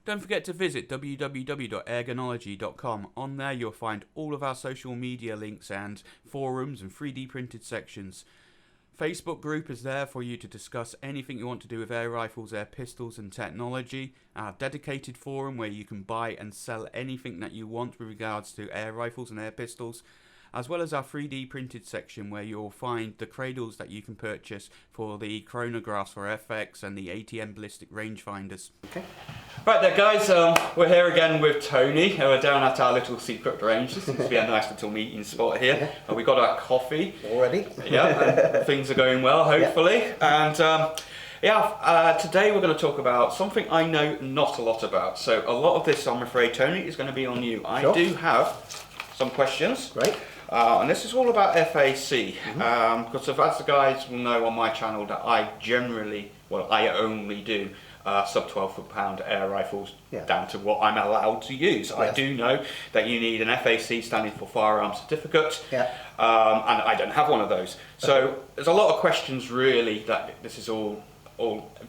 Don't forget to visit www.airgunology.com. On there you'll find all of our social media links and forums and 3D printed sections. Facebook group is there for you to discuss anything you want to do with air rifles, air pistols and technology. Our dedicated forum where you can buy and sell anything that you want with regards to air rifles and air pistols, as well as our 3D printed section where you'll find the cradles that you can purchase for the chronographs for FX and the ATM ballistic rangefinders. Okay. Right there guys, we're here again with Tony. We're down at our little secret range. This seems to be a nice little meeting spot here. We got our coffee. Already? Yeah, and things are going well hopefully. And today we're going to talk about something I know not a lot about. So a lot of this, I'm afraid, Tony, is going to be on you. I do have some questions. Great. And this is all about FAC, because as the guys will know on my channel that I only do sub 12 foot-pound air rifles down to what I'm allowed to use. Yes. I do know that you need an FAC standing for firearm certificate, and I don't have one of those. So there's a lot of questions really that this is all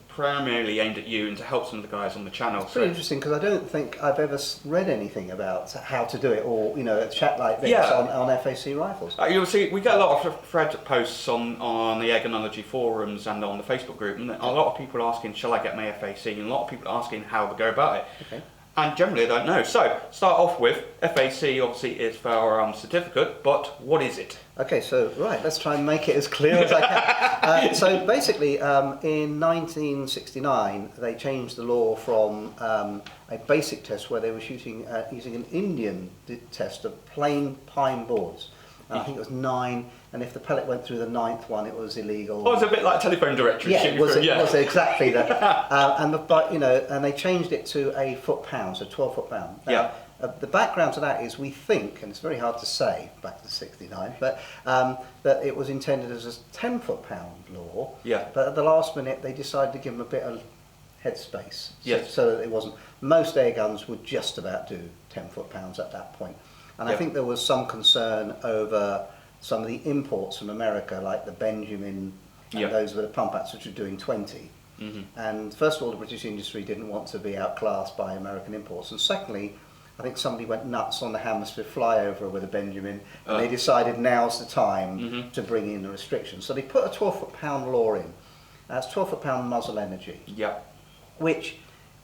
primarily aimed at you and to help some of the guys on the channel. It's pretty interesting because I don't think I've ever read anything about how to do it, or a chat like this on FAC rifles. You'll see we get a lot of thread posts on the Ergonology forums and on the Facebook group, and a lot of people asking, shall I get my FAC, and a lot of people asking how to go about it. Okay. And generally I don't know. So start off with FAC obviously is firearm certificate, but what is it? Okay, so let's try and make it as clear as I can. So basically in 1969 they changed the law from a basic test where they were shooting using an Indian test of plain pine boards. And I think it was 9, and if the pellet went through the 9th one, it was illegal. Oh, it was a bit like telephone directory. Yeah, it was exactly that. And they changed it to a foot-pound, so 12 foot-pound. The background to that is we think, and it's very hard to say back to '69, but that it was intended as a 10 foot-pound law. Yeah. But at the last minute, they decided to give them a bit of headspace, so that it wasn't. Most air guns would just about do 10 foot-pounds at that point. And I think there was some concern over some of the imports from America, like the Benjamin and those with the pump acts, which were doing 20. And first of all, the British industry didn't want to be outclassed by American imports. And secondly, I think somebody went nuts on the Hammersmith flyover with a Benjamin, and they decided now's the time to bring in the restrictions. So they put a 12 foot-pound law in. That's 12 foot-pound muzzle energy, which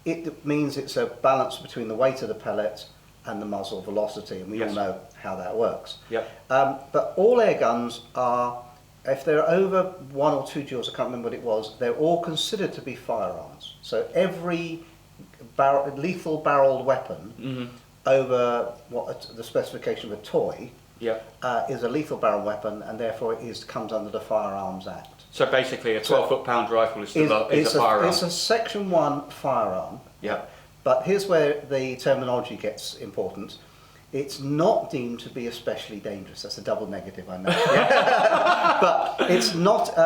it means it's a balance between the weight of the pellet and the muzzle velocity, and we all know how that works. But all air guns are, if they're over 1 or 2 joules, I can't remember what it was, they're all considered to be firearms. So every lethal barreled weapon over the specification of a toy is a lethal barrel weapon, and therefore it comes under the Firearms Act. So basically a 12 foot-pound rifle is a firearm. It's a Section 1 firearm. But here's where the terminology gets important. It's not deemed to be especially dangerous. That's a double negative, I know. But it's not.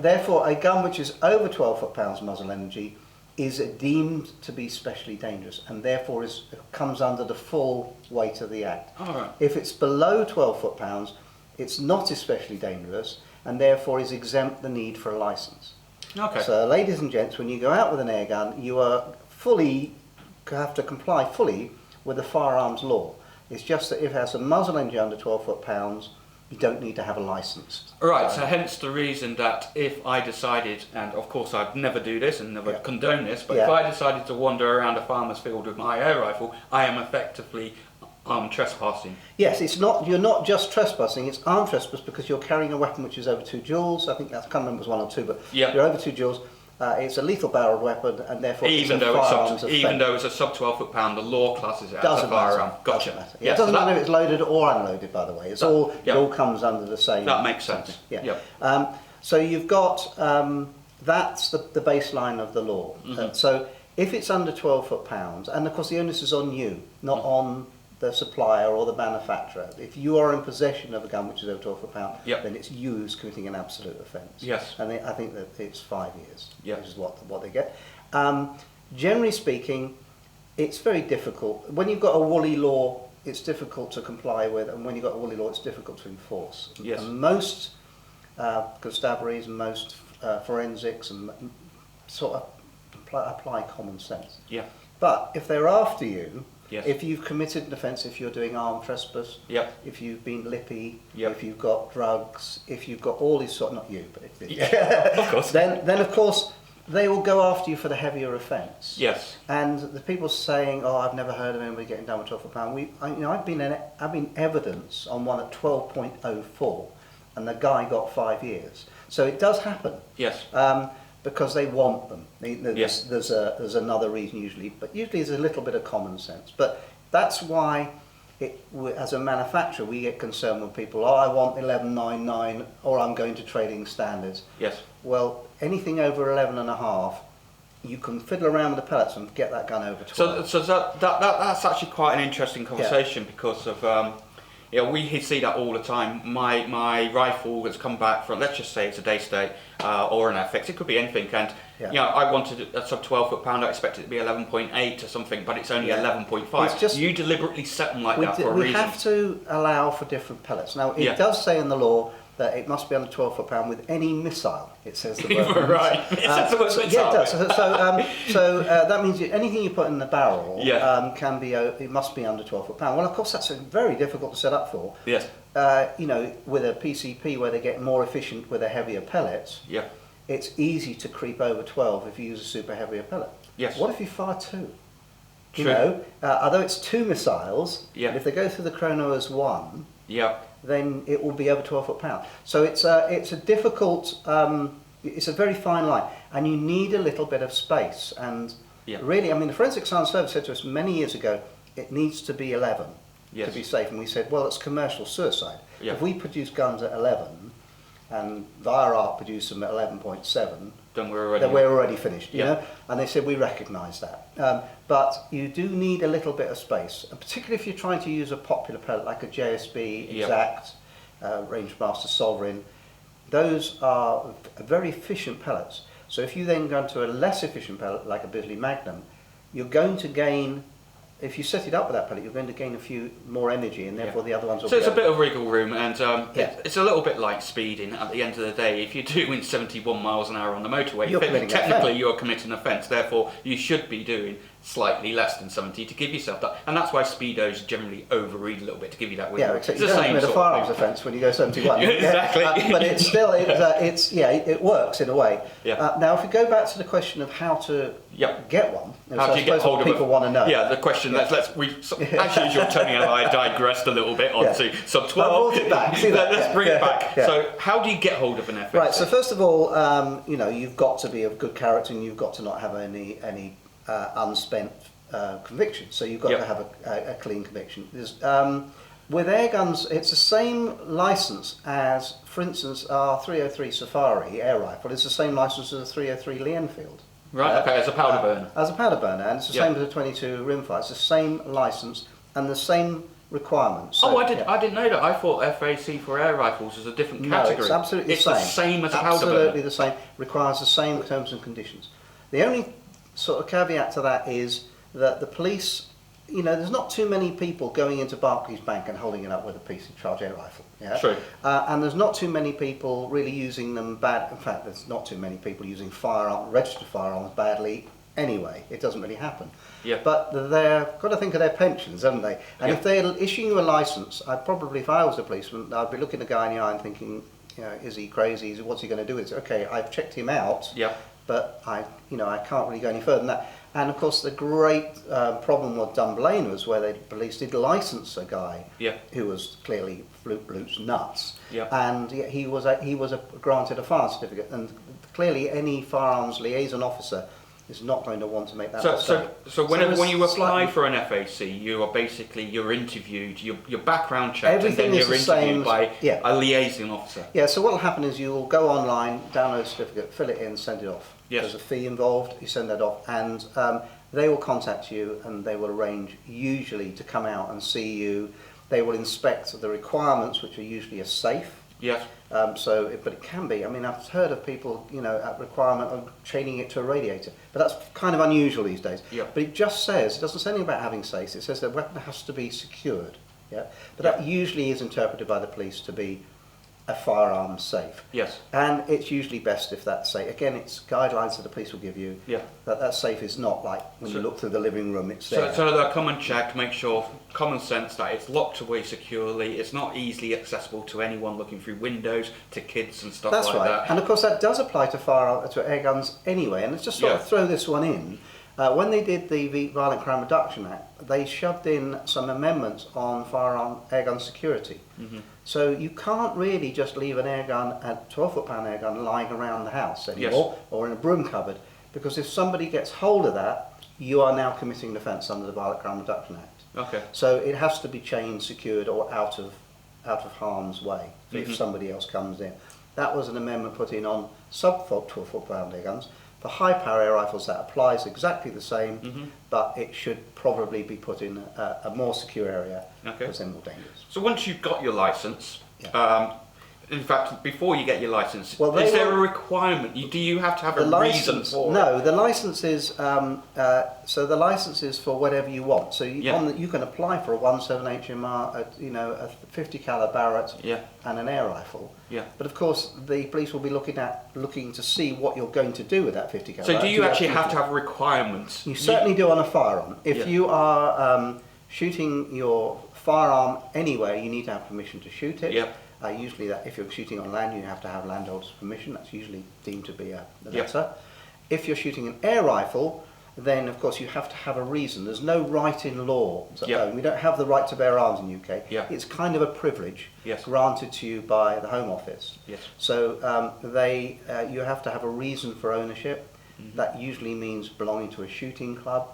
Therefore, a gun which is over 12 foot-pounds muzzle energy is deemed to be specially dangerous, and therefore comes under the full weight of the Act. If it's below 12 foot-pounds, it's not especially dangerous, and therefore is exempt the need for a license. So, ladies and gents, when you go out with an air gun, you have to comply fully with the firearms law. It's just that if it has a muzzle energy under 12 foot-pounds, you don't need to have a license. Right, so hence the reason that if I decided, and of course I'd never do this and never condone this, but if I decided to wander around a farmer's field with my air rifle, I am effectively trespassing. Yes, you're not just trespassing, it's armed trespass because you're carrying a weapon which is over 2 joules. I think I can't remember if it was 1 or 2, but you're over 2 joules. It's a lethal barreled weapon, and therefore even though it's a sub 12 foot-pound, the law classes it as a firearm. Gotcha. It doesn't matter if it's loaded or unloaded, by the way. It all comes under the same. That makes sense. So you've got that's the baseline of the law. So if it's under 12 foot-pounds, and of course the onus is on you, not on the supplier or the manufacturer. If you are in possession of a gun which is over 12 foot-pound, then it's you who's committing an absolute offence. And I think that it's 5 years, which is what they get. Generally speaking, it's very difficult. When you've got a woolly law, it's difficult to comply with, and when you've got a woolly law, it's difficult to enforce. And most constabularies and most forensics and sort of apply common sense. But if they're after you, Yes. if you've committed an offence, if you're doing armed trespass, Yep. if you've been lippy, Yep. if you've got drugs, if you've got all these sort, not you, but if Of course. then of course they will go after you for the heavier offence. Yes. And the people saying, "Oh, I've never heard of anybody getting done with £12 I've been evidence on one at 12.04, and the guy got 5 years. So it does happen. Yes. Because they want them. Yes. There's another reason usually, but usually there's a little bit of common sense. But that's why, as a manufacturer, we get concerned when people, I want 11.99, or I'm going to trading standards. Yes. Well, anything over 11.5, you can fiddle around with the pellets and get that gun over 12. So that's actually quite an interesting conversation because of we see that all the time. My rifle has come back from, let's just say it's a DayState or an FX. It could be anything, and I wanted a sub 12 pound. I expected it to be 11.8 or something, but it's only 11.5. It's just, you deliberately set them like that for a reason. We have to allow for different pellets. Now it does say in the law that it must be under 12 pound with any missile. It says the word. Right. It says the word missile. Yeah, it does. So that means anything you put in the barrel can be. It must be under 12 pound. Well, of course, that's very difficult to set up for. Yes. With a PCP where they get more efficient with a heavier pellet. Yeah. It's easy to creep over 12 if you use a super heavier pellet. Yes. What if you fire 2? True. Although it's 2 missiles, Yeah. if they go through the chrono as 1. Yeah. Then it will be over 12 pound. So it's a difficult, it's a very fine line, and you need a little bit of space. And really, I mean, the Forensic Science Service said to us many years ago, it needs to be 11 to be safe. And we said, well, it's commercial suicide. Yeah. If we produce guns at 11, and Viarart produce them at 11.7, then we're already finished, you know? And they said, we recognise that. But you do need a little bit of space, and particularly if you're trying to use a popular pellet like a JSB, Exact, Rangemaster Sovereign. Those are very efficient pellets. So if you then go into a less efficient pellet like a Bisley Magnum, you're going to gain, if you set it up with that pellet, you're going to gain a few more energy, and therefore the other ones will So it's a bit of wriggle room, and it's a little bit like speeding. At the end of the day, if you're doing 71 miles an hour on the motorway, technically you are committing an offence. Therefore, you should be doing slightly less than 70 to give yourself that. And that's why speedos generally overread a little bit to give you that wiggle room. Except you don't commit a firearms offence when you go 71. Exactly. But it's still, it works in a way. Now, if we go back to the question of how to get one, how do you get hold of people want to know. Yeah, the question. As usual, Tony and I digressed a little bit onto sub 12. Let's bring it back. So, how do you get hold of an FAC? Right. So first of all, you've got to be of good character, and you've got to not have any unspent convictions. So you've got to have a clean conviction. With air guns, it's the same license as, for instance, our 303 Safari air rifle is the same license as a 303 Lee Enfield. Right, okay, as a powder burner. As a powder burner, and it's the same as a 22 rimfire. It's the same license and the same requirements. So, I didn't know that. I thought FAC for air rifles was a different category. No, it's absolutely the same. It's the same as a powder burner. Absolutely the same. Requires the same terms and conditions. The only sort of caveat to that is that the police, there's not too many people going into Barclays Bank and holding it up with a PC charge air rifle. Yeah? True. And there's not too many people really using them bad. In fact, there's not too many people using registered firearms badly anyway. It doesn't really happen. Yeah. But they've got to think of their pensions, haven't they? And if they're issuing you a licence, if I was a policeman, I'd be looking the guy in the eye and thinking, is he crazy? What's he going to do? It's okay, I've checked him out. Yeah. But I can't really go any further than that. And of course, the great problem with Dunblane was where the police did license a guy who was clearly loose nuts, and he was granted a firearms certificate. And clearly, any firearms liaison officer is not going to want to make that mistake. So when you apply for an FAC, you're interviewed, your background checked, and then you're interviewed by a liaison officer. Yeah. So what will happen is you will go online, download a certificate, fill it in, send it off. Yes. There's a fee involved. You send that off, and they will contact you, and they will arrange usually to come out and see you. They will inspect the requirements, which are usually a safe. Yes. But it can be. I mean, I've heard of people, at requirement of chaining it to a radiator, but that's kind of unusual these days. Yeah. But it doesn't say anything about having safes. It says the weapon has to be secured. Yeah. But that usually is interpreted by the police to be a firearms safe. Yes. And it's usually best if that safe, again, it's guidelines that the police will give you, Yeah. that safe is not like when you look through the living room, it's So, there. so they'll come and check to make sure, common sense, that it's locked away securely, it's not easily accessible to anyone looking through windows, to kids and stuff That's like right. that. And of course that does apply to air guns anyway, and let's just sort of throw this one in. When they did the Violent Crime Reduction Act, they shoved in some amendments on firearm airgun security. Mm-hmm. So you can't really just leave an airgun, a 12-foot-pound airgun, lying around the house anymore, or in a broom cupboard, because if somebody gets hold of that, you are now committing an offence under the Violent Crime Reduction Act. Okay. So it has to be chained, secured, or out of harm's way if somebody else comes in. That was an amendment put in on sub-12-foot-pound airguns. For high-power air rifles, that applies exactly the same, but it should probably be put in a more secure area because they're more dangerous. So once you've got your licence, in fact, before you get your licence, is there a requirement? Do you have to have a reason for it? No, the licence is so the licence is for whatever you want. So you can apply for a 17 HMR, a 50 caliber Barrett, and an air rifle. Yeah. But of course, the police will be looking to see what you're going to do with that 50 caliber. So do you actually have to have requirements? You certainly do on a firearm. If you are shooting your firearm anywhere, you need to have permission to shoot it. Yeah. Usually, if you're shooting on land, you have to have landholder's permission. That's usually deemed to be a letter. If you're shooting an air rifle, then of course you have to have a reason. There's no right in law. We don't have the right to bear arms in the UK. It's kind of a privilege granted to you by the Home Office. So you have to have a reason for ownership. That usually means belonging to a shooting club,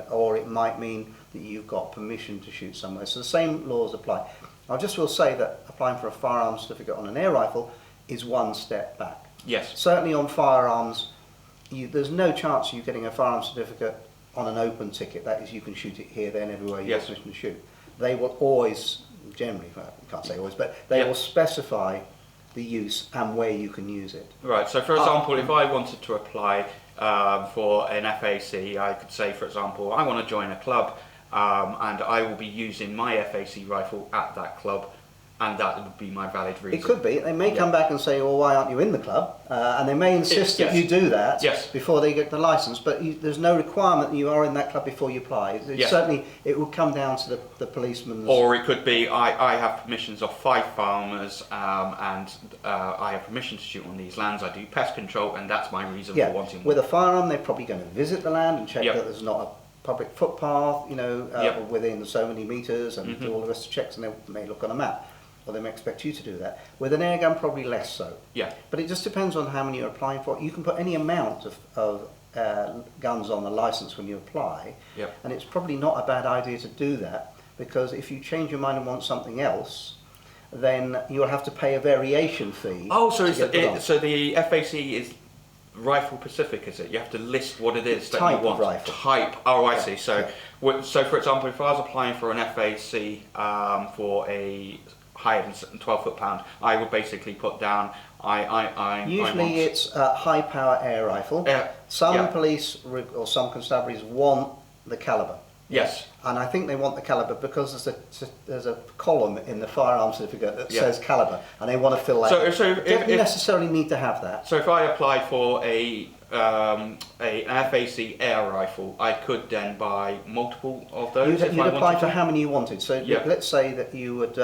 or it might mean that you've got permission to shoot somewhere. So the same laws apply. I just will say that applying for a firearms certificate on an air rifle is one step back. Yes. Certainly on firearms, there's no chance of you getting a firearms certificate on an open ticket. That is, you can shoot it here, then, everywhere you have permission to shoot. They will always, generally, I can't say always, but they will specify the use and where you can use it. Right, so for example, if I wanted to apply for an FAC, I could say, for example, I want to join a club, and I will be using my FAC rifle at that club, and that would be my valid reason. It could be. They may come back and say, well, why aren't you in the club? And they may insist that you do that before they get the licence, but there's no requirement that you are in that club before you apply. Certainly, it would come down to the policeman's... Or it could be, I have permissions of 5 farmers, and I have permission to shoot on these lands, I do pest control, and that's my reason for wanting one. With a firearm, they're probably going to visit the land and check that there's not a public footpath, within so many metres, and do all the rest of the checks, and they may look on a map. Or they may expect you to do that. With an airgun, probably less so. Yeah. But it just depends on how many you're applying for. You can put any amount of guns on the licence when you apply, and it's probably not a bad idea to do that, because if you change your mind and want something else, then you'll have to pay a variation fee. Oh, so so the FAC is rifle specific, is it? You have to list what it is that you want. Rifle. Type. Oh, I see. So, so for example, if I was applying for an FAC for a higher than 12-foot-pound, I would basically put down Usually it's a high-power air rifle. Some police or some constabularies want the calibre. Yes. And I think they want the calibre because there's a column in the firearms certificate that says calibre, and they want to fill that. So you don't necessarily need to have that. So if I apply for an FAC air rifle, I could then buy multiple of those. You'd apply for how many you wanted. So let's say that you would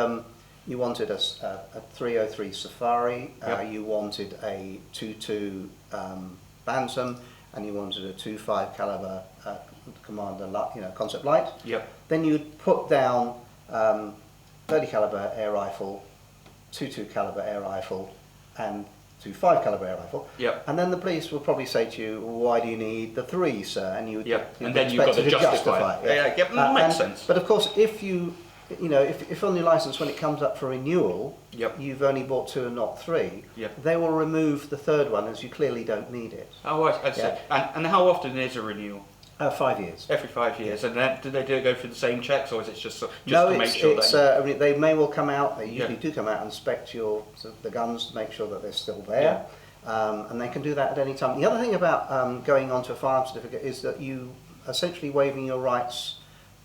you wanted a 303 Safari, you wanted a 22 Bantam, and you wanted a 25 caliber Commander, Concept Light. Then you'd put down 30 caliber air rifle, 22 caliber air rifle, and 25 caliber air rifle. And then the police will probably say to you, "Why do you need the 3, sir?" And you and then you've got to justify it. Makes sense. But of course, if if on your license when it comes up for renewal, you've only bought 2 and not 3, they will remove the 3rd one as you clearly don't need it. Oh, I see. And how often is a renewal? 5 years. Every 5 years. And then do they go through the same checks, or is it just to make sure that they may well come out, they usually do come out and inspect the guns to make sure that they're still there. And they can do that at any time. The other thing about going on to a firearms certificate is that you essentially waiving your rights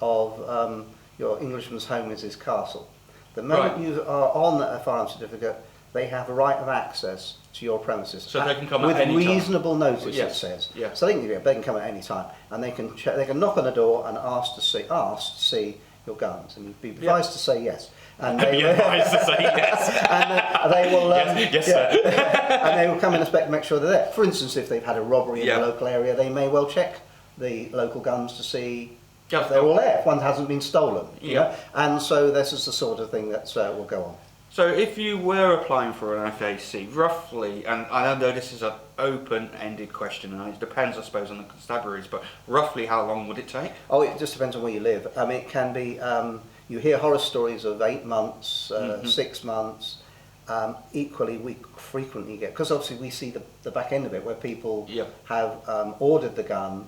of your Englishman's home is his castle. The moment you are on a firearms certificate, they have a right of access to your premises. So they can come at any with time. reasonable notice, Yes. it says. Yes. So they can come at any time, and they can knock on the door and ask to see your guns, and you'd be advised to say yes. And Be advised to say yes. and they will. Yes, sir. And they will come and inspect, make sure they're there. For instance, if they've had a robbery in Yeah. the local area, they may well check the local guns to see Yeah. if they're all there, if one hasn't been stolen. you Yeah. know. And so this is the sort of thing that will go on. So if you were applying for an FAC, roughly, and I know this is an open-ended question, and it depends, I suppose, on the constabularies, but roughly how long would it take? Oh, it just depends on where you live. I mean, it can be, you hear horror stories of 8 months, 6 months. Equally, we frequently get, because obviously we see the back end of it, where people have ordered the gun.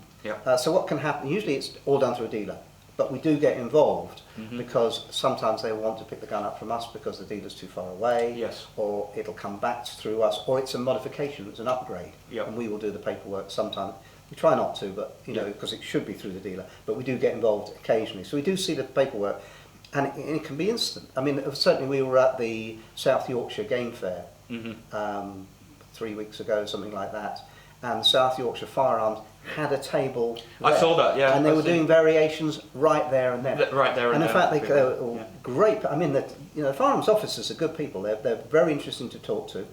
So what can happen, usually it's all done through a dealer, but we do get involved because sometimes they want to pick the gun up from us because the dealer's too far away, Yes. or it'll come back through us, or it's a modification, it's an upgrade, and we will do the paperwork sometimes. We try not to, but you know, because it should be through the dealer, but we do get involved occasionally. So we do see the paperwork, and it can be instant. I mean, certainly we were at the South Yorkshire Game Fair 3 weeks ago, something like that, and South Yorkshire Firearms had a table there. I saw that, yeah. And they were doing variations right there and then. Right there and in then. fact, they were all great. I mean, the firearms officers are good people. They're very interesting to talk to,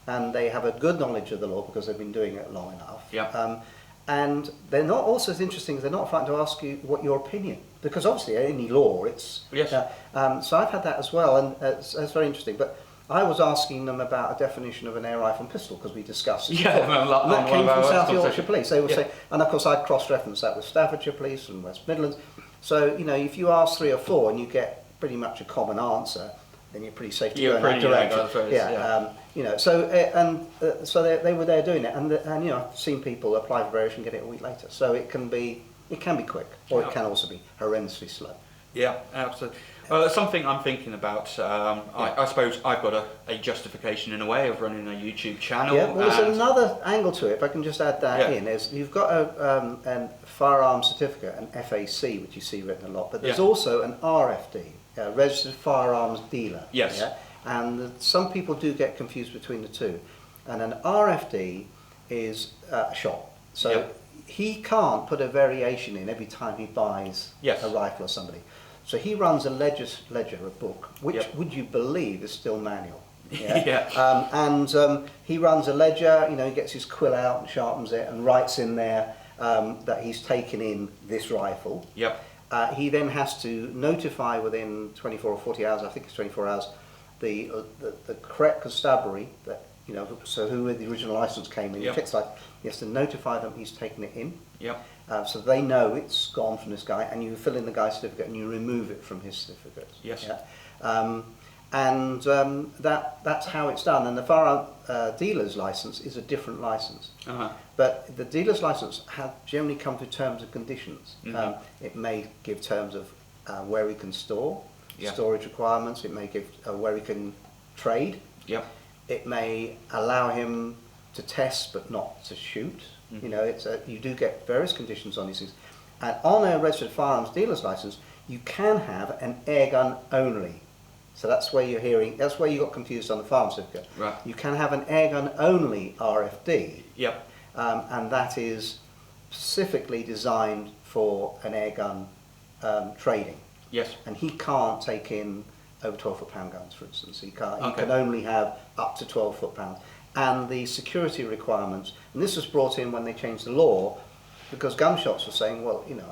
and they have a good knowledge of the law because they've been doing it long enough. And they're not also as interesting as they're not frightened to ask you what your opinion, because obviously any law, it's... Yes. So I've had that as well, and it's very interesting. But I was asking them about a definition of an air rifle and pistol, because we discussed it. Yeah, and that came from South Yorkshire Police. They were saying, and of course I'd cross-reference that with Staffordshire Police and West Midlands. So, you know, if you ask 3 or 4 and you get pretty much a common answer, then you're pretty safe to go in that direction. You know, so so they were there doing it, and you know, I've seen people apply for variation and get it a week later. So it can be quick, or it can also be horrendously slow. Yeah, absolutely. Well, it's something I'm thinking about. I suppose I've got a justification in a way of running a YouTube channel. Yeah, well, there's another angle to it, if I can just add that in, is you've got a firearms certificate, an FAC, which you see written a lot, but there's also an RFD, a registered firearms dealer. Yes. Yeah? And some people do get confused between the two. And an RFD is a shop. So he can't put a variation in every time he buys a rifle or somebody. So he runs a ledger, a book, which would you believe is still manual. And he runs a ledger, you know, he gets his quill out and sharpens it and writes in there that he's taken in this rifle. He then has to notify within 24 or 40 hours, I think it's 24 hours, the correct constabulary, that, you know, so who the original license came in, he has to notify them he's taken it in. So they know it's gone from this guy, and you fill in the guy's certificate and you remove it from his certificate. That's how it's done. And the firearm dealer's license is a different license. But the dealer's license generally comes with terms and conditions. It may give terms of where he can store, storage requirements. It may give where he can trade. It may allow him to test but not to shoot. You know, you do get various conditions on these things. And on a registered firearms dealer's license, you can have an air gun only. So that's where that's where you got confused on the firearms certificate. You can have an air gun only RFD. And that is specifically designed for an air gun trading. And he can't take in over 12 foot-pound guns, for instance. He can't. He can only have up to 12 foot-pounds. And the security requirements, and this was brought in when they changed the law, because gun shops were saying, well, you know,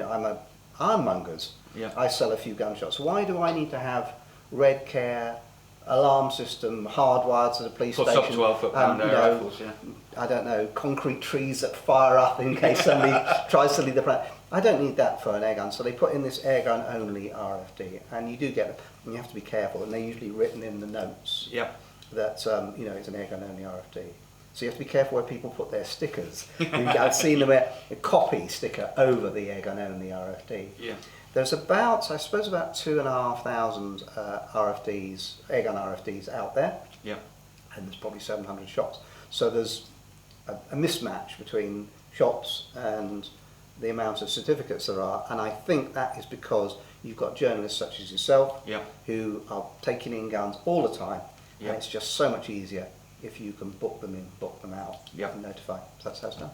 I'm a armmongers. I sell a few gun shops. Why do I need to have red care, alarm system, hardwired to the police station? Up 12 foot-pound air rifles, I don't know, concrete trees that fire up in case somebody tries to leave the plant. I don't need that for an air gun, so they put in this air gun only RFD, and you do get it, and you have to be careful, and they're usually written in the notes. That you know, it's an air gun only RFD. So you have to be careful where people put their stickers. I've seen them a copy sticker over the air gun only RFD. There's about, I suppose, about 2,500 RFDs, air gun RFDs out there. And there's probably 700 shops. So there's a mismatch between shops and the amount of certificates there are, and I think that is because you've got journalists such as yourself who are taking in guns all the time, and it's just so much easier if you can book them in, book them out, and notify. So that's how it's done.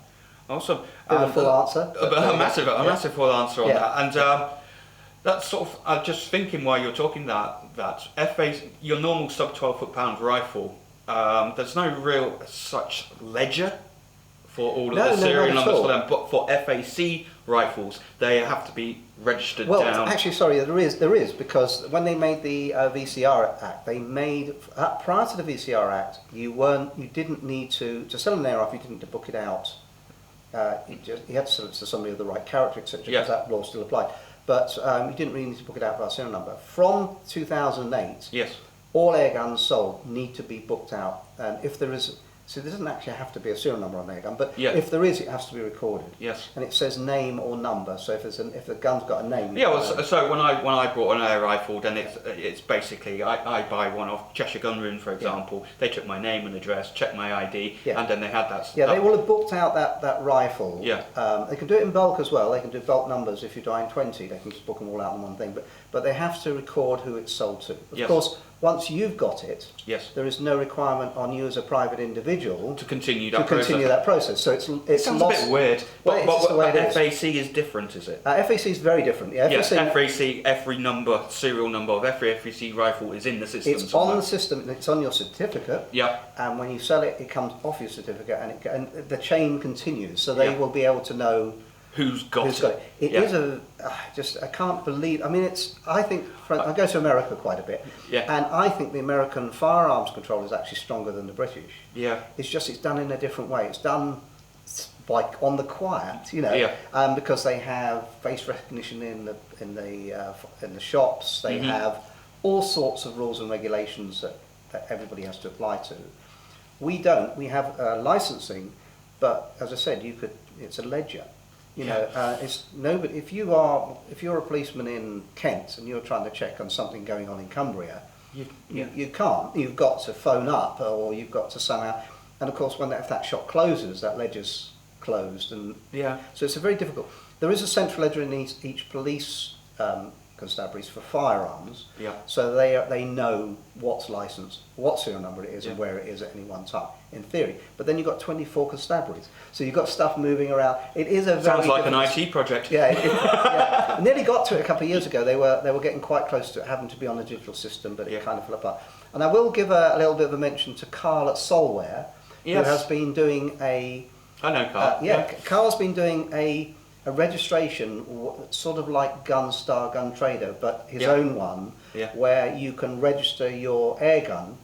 Awesome. A full answer. A massive full answer on that. And that's sort of, just thinking while you're talking that your normal sub 12 foot-pound rifle, there's no real such ledger for all of the serial numbers for them, but for FAC rifles, they have to be registered down. Well, actually, sorry, there is, because when they made the VCR Act, they made, prior to the VCR Act, you didn't need to sell an air rifle, you didn't need to book it out. You had to sell it to somebody of the right character, etc., because that law still applied. But you didn't really need to book it out by a serial number. From 2008, all air guns sold need to be booked out. And if there is, so there doesn't actually have to be a serial number on an air gun, but if there is, it has to be recorded. And it says name or number. So if the gun's got a name. So when I bought an air rifle, then it's basically I buy one off Cheshire Gun Room, for example. They took my name and address, checked my ID, and then they had that. They will have booked out that rifle. They can do it in bulk as well. They can do bulk numbers. If you're buying 20, they can just book them all out in one thing. But they have to record who it's sold to. Of course, once you've got it, there is no requirement on you as a private individual to continue that process. So it sounds a bit weird. But FAC is different, is it? FAC is very different. FAC, every serial number of every FAC rifle is in the system. It's on the system. It's on your certificate. And when you sell it, it comes off your certificate, and the chain continues. So they will be able to know who's got it. It is I can't believe. I mean, I think I go to America quite a bit, and I think the American firearms control is actually stronger than the British. It's done in a different way. It's done like on the quiet, because they have face recognition in the shops. They have all sorts of rules and regulations that everybody has to apply to. We don't. We have licensing, but as I said, it's a ledger. It's nobody. If you're a policeman in Kent and you're trying to check on something going on in Cumbria, you can't. You've got to phone up, or you've got to somehow. And of course, if that shop closes, that ledger's closed, and so it's a very difficult. There is a central ledger in each police constabularies for firearms, so they know what's licensed, what serial number it is, and where it is at any one time, in theory. But then you've got 24 constabularies, so you've got stuff moving around. It is a sounds like an IT project. I nearly got to it a couple of years ago. They were getting quite close to having to be on a digital system, but it kind of fell apart. And I will give a little bit of a mention to Carl at Solware, who has been doing I know Carl. Carl's been doing a registration, sort of like Gunstar Gun Trader, but his own one, where you can register your air gun.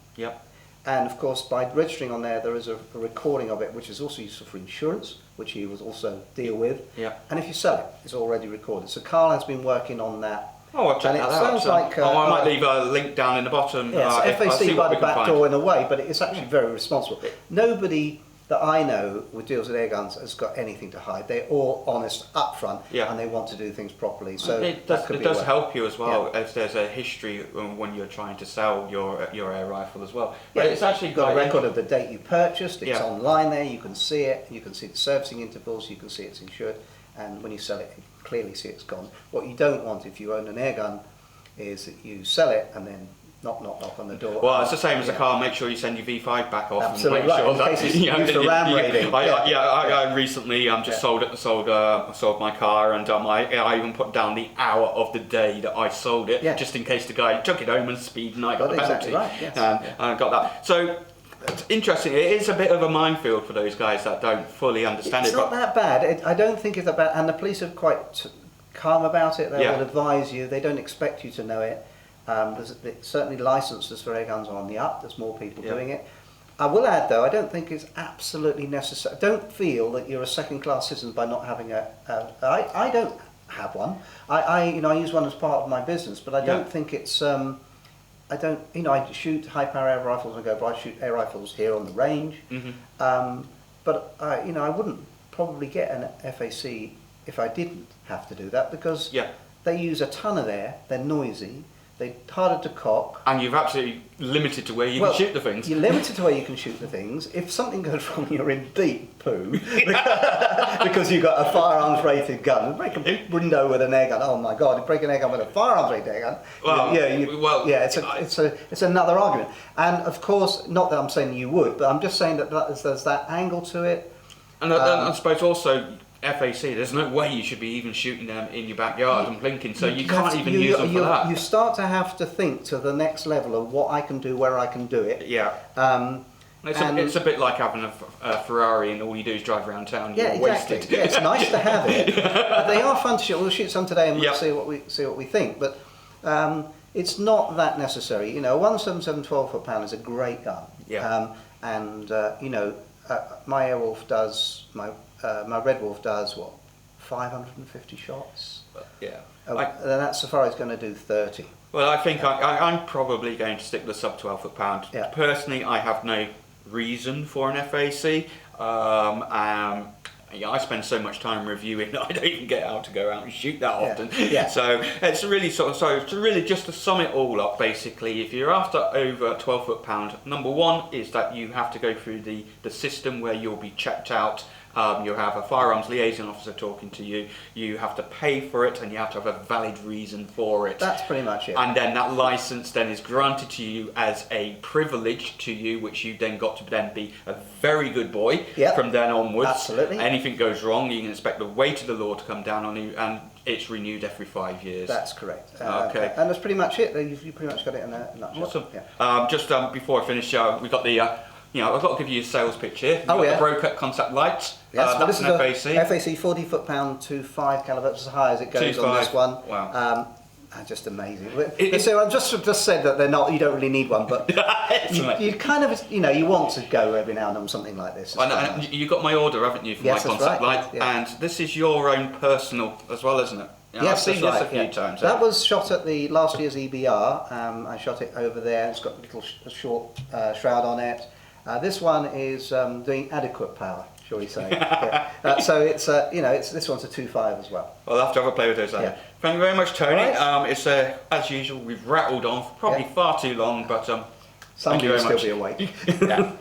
And of course, by registering on there is a recording of it, which is also useful for insurance, which he will also deal with. And if you sell it, it's already recorded. So Carl has been working on that. Oh, I'll check that out. I might leave a link down in the bottom. It's FAC by the back door in a way, but it's actually very responsible. Nobody that I know who deals with air guns has got anything to hide. They're all honest up front, and they want to do things properly. So it does help you as well if there's a history when you're trying to sell your air rifle as well. But it's actually got a record of the date you purchased. It's online there. You can see it. You can see the servicing intervals. You can see it's insured. And when you sell it, you clearly see it's gone. What you don't want if you own an air gun is that you sell it and then knock on the door. Well, it's the same as a car. Make sure you send your V5 back off. Absolutely, and make sure that it's used for ram raiding. I recently just sold my car, and I even put down the hour of the day that I sold it, just in case the guy took it home and speed, and I got the penalty. I got that. So it's interesting. It is a bit of a minefield for those guys that don't fully understand it. It's not that bad. I don't think it's that bad. And the police are quite calm about it. They will advise you. They don't expect you to know it. There's certainly licenses for air guns are on the up. There's more people doing it. I will add, though, I don't think it's absolutely necessary. Don't feel that you're a second-class citizen by not having I don't have one. I use one as part of my business, but I don't think it's. I shoot high-power air rifles and I shoot air rifles here on the range. But I wouldn't probably get an FAC if I didn't have to do that, because they use a ton of air. They're noisy. they're harder to cock. And you've absolutely limited to where you can shoot the things. You're limited to where you can shoot the things. If something goes wrong, you're in deep poo because you've got a firearms rated gun. Break a window with an air gun. Oh my God! You break an air gun with a firearms rated air gun. It's another argument. And of course, not that I'm saying you would, but I'm just saying that there's that angle to it. And I suppose also, FAC, there's no way you should be even shooting them in your backyard and blinking, so you can't even use them for that. You start to have to think to the next level of what I can do, where I can do it. Yeah. It's a bit like having a Ferrari and all you do is drive around town. Yeah, you're exactly. wasted. Yeah, it's nice to have it. They are fun to shoot. We'll shoot some today and we'll see what we think. But it's not that necessary. You know, 177 12 foot-pound is a great gun. Yeah. My Airwolf does my Red Wolf does what, 550 shots. Yeah. And that Safari's going to do 30. Well, I think I'm probably going to stick with the sub 12 foot-pound. Yeah. Personally, I have no reason for an FAC. I spend so much time reviewing that I don't even get out to go out and shoot that often. Yeah. So it's really just to sum it all up, basically, if you're after over 12 foot-pound, number one is that you have to go through the system where you'll be checked out. You'll have a firearms liaison officer talking to you. You have to pay for it, and you have to have a valid reason for it. That's pretty much it. And then that license then is granted to you as a privilege to you, which you then got to then be a very good boy from then onwards. Absolutely. Anything goes wrong, you can expect the weight of the law to come down on you, and it's renewed every 5 years. That's correct. Okay. And that's pretty much it. You pretty much got it in a nutshell. Awesome. Yeah. Just before I finish, we've got the. I've got to give you a sales pitch here. You've got the Brocat contact lights. Yes, that's an FAC. FAC 40 foot-pound 2.5 caliber, as high as it goes on this one. Wow. Just amazing. So I've just said that they're not. You don't really need one, but you kind of, you want to go every now and then on something like this. And you got my order, haven't you, for my contact light? Yeah. And this is your own personal as well, isn't it? I've seen this a few times. That was shot at the last year's EBR. I shot it over there. It's got a little short shroud on it. This one is doing adequate power, shall we say? So it's this one's a 2.5 as well. I'll have to have a play with those. Yeah. Thank you very much, Tony. Right. It's as usual, we've rattled on probably far too long, but some of you will still be awake. Yeah.